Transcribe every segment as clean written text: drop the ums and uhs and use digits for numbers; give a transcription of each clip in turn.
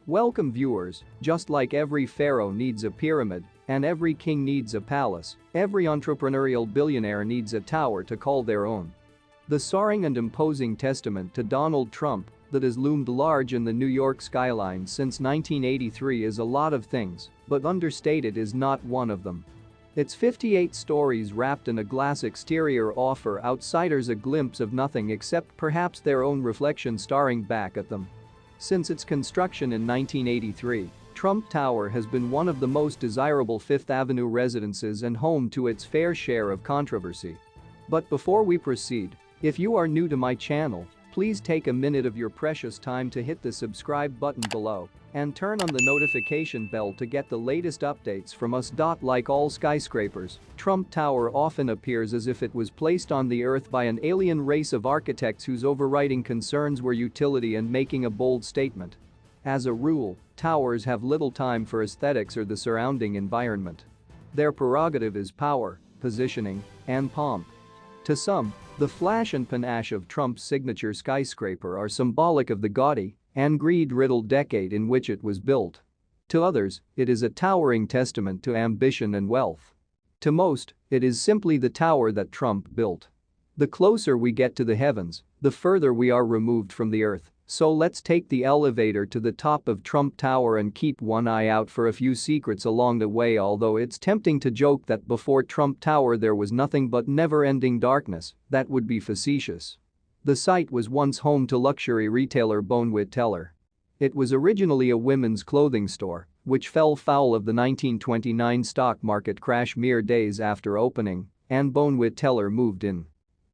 Welcome viewers, just like every pharaoh needs a pyramid, and every king needs a palace, every entrepreneurial billionaire needs a tower to call their own. The soaring and imposing testament to Donald Trump that has loomed large in the New York skyline since 1983 is a lot of things, but understated is not one of them. Its 58 stories wrapped in a glass exterior offer outsiders a glimpse of nothing except perhaps their own reflection staring back at them. Since its construction in 1983, Trump Tower has been one of the most desirable Fifth Avenue residences and home to its fair share of controversy. But before we proceed, if you are new to my channel, please take a minute of your precious time to hit the subscribe button below and turn on the notification bell to get the latest updates from us. Like all skyscrapers, Trump Tower often appears as if it was placed on the earth by an alien race of architects whose overriding concerns were utility and making a bold statement. As a rule, towers have little time for aesthetics or the surrounding environment. Their prerogative is power, positioning, and pomp. To some, the flash and panache of Trump's signature skyscraper are symbolic of the gaudy and greed-riddled decade in which it was built. To others, it is a towering testament to ambition and wealth. To most, it is simply the tower that Trump built. The closer we get to the heavens, the further we are removed from the earth, so let's take the elevator to the top of Trump Tower and keep one eye out for a few secrets along the way. Although it's tempting to joke that before Trump Tower there was nothing but never-ending darkness, that would be facetious. The site was once home to luxury retailer Bonwit Teller. It was originally a women's clothing store, which fell foul of the 1929 stock market crash mere days after opening, and Bonwit Teller moved in.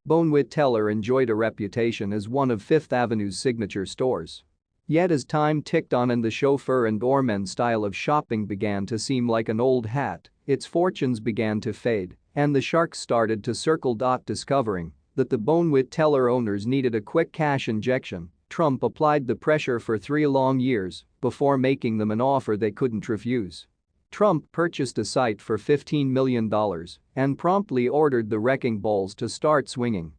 Bonwit Teller enjoyed a reputation as one of Fifth Avenue's signature stores. Yet as time ticked on and the chauffeur and doorman style of shopping began to seem like an old hat, its fortunes began to fade, and the sharks started to circle. Discovering that the Bonwit Teller owners needed a quick cash injection, Trump applied the pressure for 3 long years before making them an offer they couldn't refuse. Trump purchased a site for $15 million and promptly ordered the wrecking balls to start swinging.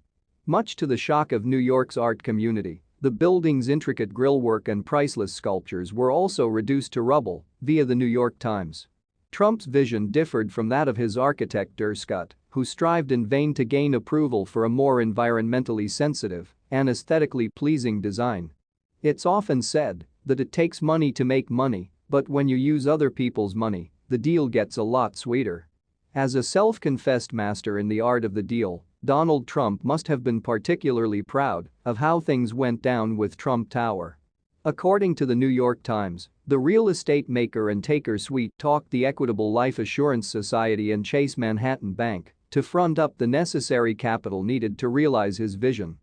Much to the shock of New York's art community, the building's intricate grillwork and priceless sculptures were also reduced to rubble, via the New York Times. Trump's vision differed from that of his architect Scott, who strived in vain to gain approval for a more environmentally sensitive and aesthetically pleasing design. It's often said that it takes money to make money, but when you use other people's money, the deal gets a lot sweeter. As a self-confessed master in the art of the deal, Donald Trump must have been particularly proud of how things went down with Trump Tower. According to the New York Times, the real estate maker and taker sweet-talked the Equitable Life Assurance Society and Chase Manhattan Bank to front up the necessary capital needed to realize his vision.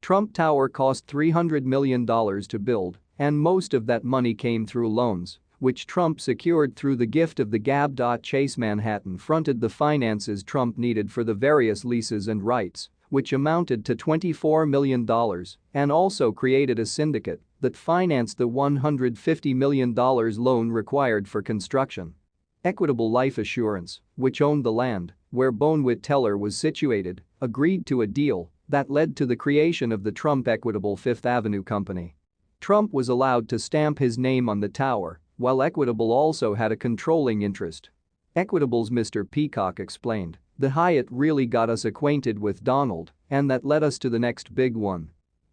Trump Tower cost $300 million to build, and most of that money came through loans, which Trump secured through the gift of the gab. Chase Manhattan fronted the finances Trump needed for the various leases and rights, which amounted to $24 million, and also created a syndicate that financed the $150 million loan required for construction. Equitable Life Assurance, which owned the land where Bonwit Teller was situated, agreed to a deal that led to the creation of the Trump Equitable Fifth Avenue Company. Trump was allowed to stamp his name on the tower, while Equitable also had a controlling interest. Equitable's Mr. Peacock explained, "The Hyatt really got us acquainted with Donald, and that led us to the next big one.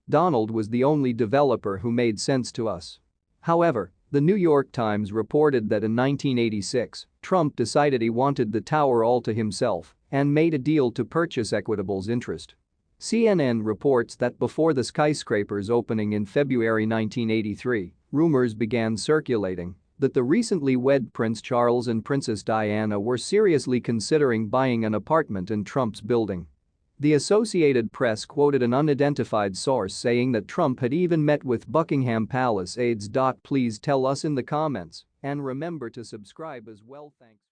Donald was the only developer who made sense to us." However, the New York Times reported that in 1986, Trump decided he wanted the tower all to himself and made a deal to purchase Equitable's interest. CNN reports that before the skyscraper's opening in February 1983, rumors began circulating that the recently wed Prince Charles and Princess Diana were seriously considering buying an apartment in Trump's building. The Associated Press quoted an unidentified source saying that Trump had even met with Buckingham Palace aides. Please tell us in the comments and remember to subscribe as well. Thanks.